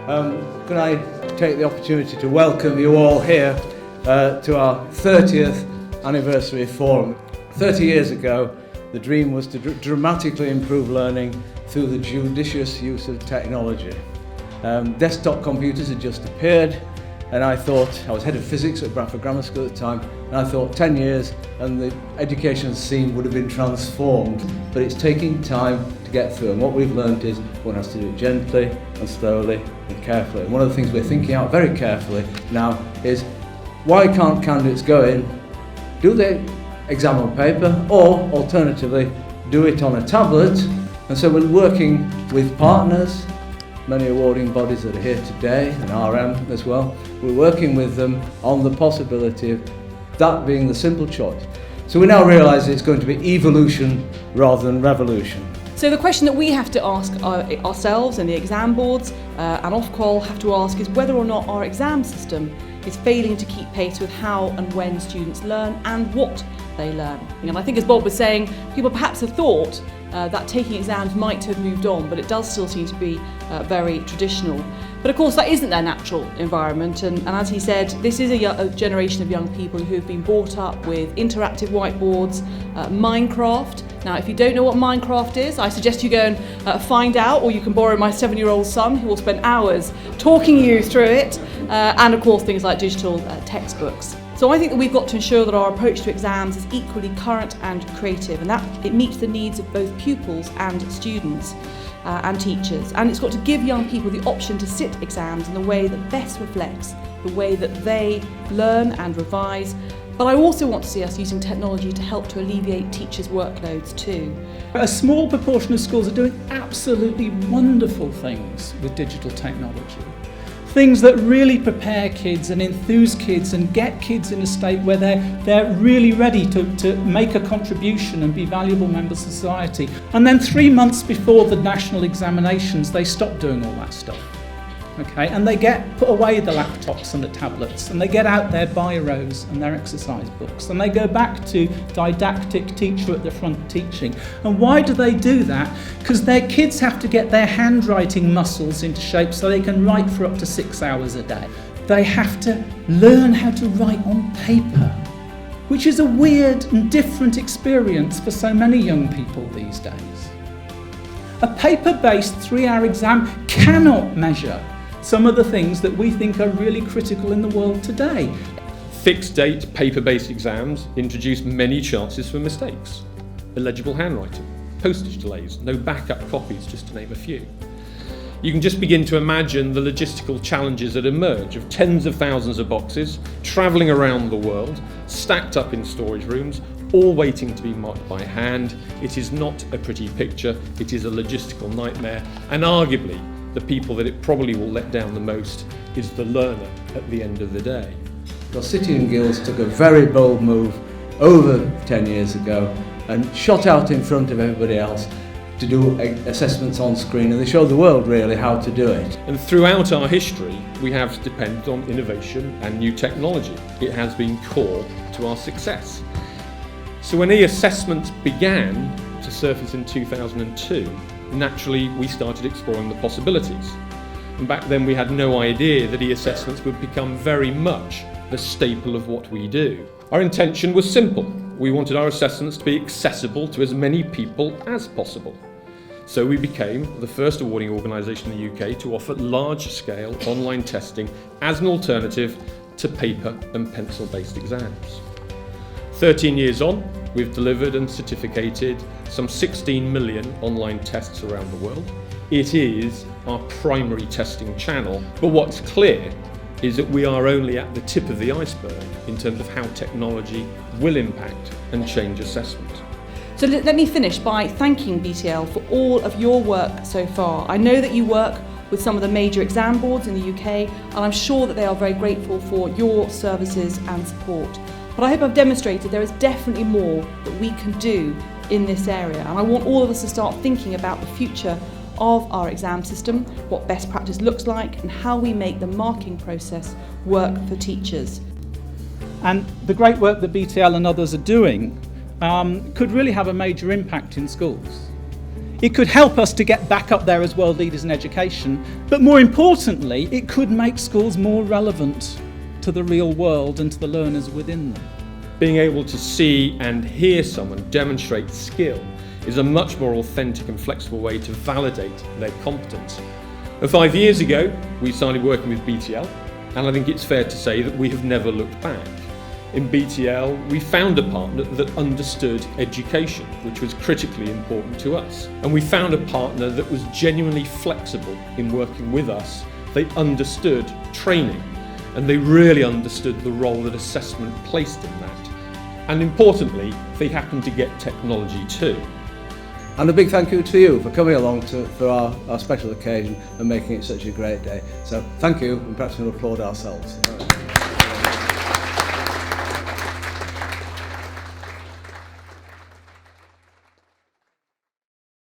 Can I take the opportunity to welcome you all here to our 30th anniversary forum. 30 years ago, the dream was to dramatically improve learning through the judicious use of technology. Desktop computers had just appeared, and I was head of physics at Bradford Grammar School at the time, and I thought 10 years and the education scene would have been transformed, but it's taking time to get through, and what we've learned is one has to do it gently and slowly and carefully. And one of the things we're thinking out very carefully now is, why can't candidates go in, do the exam on paper, or alternatively do it on a tablet? And so we're working with partners, many awarding bodies that are here today, and RM as well. We're working with them on the possibility of that being the simple choice. So we now realise it's going to be evolution rather than revolution. So the question that we have to ask ourselves and the exam boards and Ofqual have to ask is whether or not our exam system is failing to keep pace with how and when students learn and what they learn. And I think, as Bob was saying, people perhaps have thought that taking exams might have moved on, but it does still seem to be very traditional. But of course that isn't their natural environment, and as he said, this is a generation of young people who have been brought up with interactive whiteboards, Minecraft. Now, if you don't know what Minecraft is, I suggest you go and find out, or you can borrow my 7-year-old son, who will spend hours talking you through it, and of course things like digital textbooks. So I think that we've got to ensure that our approach to exams is equally current and creative, and that it meets the needs of both pupils and students and teachers. And it's got to give young people the option to sit exams in the way that best reflects the way that they learn and revise. But I also want to see us using technology to help to alleviate teachers' workloads too. A small proportion of schools are doing absolutely wonderful things with digital technology. Things that really prepare kids and enthuse kids and get kids in a state where they're really ready to make a contribution and be valuable members of society. And then 3 months before the national examinations, they stop doing all that stuff. Okay, and they put away the laptops and the tablets, and they get out their biros and their exercise books, and they go back to didactic teacher at the front teaching. And why do they do that? Because their kids have to get their handwriting muscles into shape so they can write for up to 6 hours a day. They have to learn how to write on paper, which is a weird and different experience for so many young people these days. A paper-based 3-hour exam cannot measure some of the things that we think are really critical in the world today. Fixed date paper-based exams introduce many chances for mistakes. Illegible handwriting, postage delays, no backup copies, just to name a few. You can just begin to imagine the logistical challenges that emerge of tens of thousands of boxes travelling around the world, stacked up in storage rooms, all waiting to be marked by hand. It is not a pretty picture, it is a logistical nightmare, and arguably the people that it probably will let down the most is the learner at the end of the day. Well, City and Guilds took a very bold move over 10 years ago and shot out in front of everybody else to do assessments on screen, and they showed the world really how to do it. And throughout our history, we have depended on innovation and new technology. It has been core to our success. So when e-assessments began to surface in 2002, naturally we started exploring the possibilities. And back then we had no idea that e-assessments would become very much the staple of what we do. Our intention was simple. We wanted our assessments to be accessible to as many people as possible. So we became the first awarding organisation in the UK to offer large-scale online testing as an alternative to paper and pencil-based exams. 13 years on, we've delivered and certificated some 16 million online tests around the world. It is our primary testing channel, but what's clear is that we are only at the tip of the iceberg in terms of how technology will impact and change assessment. So let me finish by thanking BTL for all of your work so far. I know that you work with some of the major exam boards in the UK, and I'm sure that they are very grateful for your services and support. But I hope I've demonstrated there is definitely more that we can do in this area, and I want all of us to start thinking about the future of our exam system, what best practice looks like, and how we make the marking process work for teachers. And the great work that BTL and others are doing could really have a major impact in schools. It could help us to get back up there as world leaders in education, but more importantly, it could make schools more relevant to the real world and to the learners within them. Being able to see and hear someone demonstrate skill is a much more authentic and flexible way to validate their competence. And 5 years ago, we started working with BTL, and I think it's fair to say that we have never looked back. In BTL, we found a partner that understood education, which was critically important to us. And we found a partner that was genuinely flexible in working with us. They understood training, and they really understood the role that assessment placed in that. And importantly, they happened to get technology too. And a big thank you to you for coming along for our special occasion and making it such a great day. So thank you, and perhaps we'll applaud ourselves.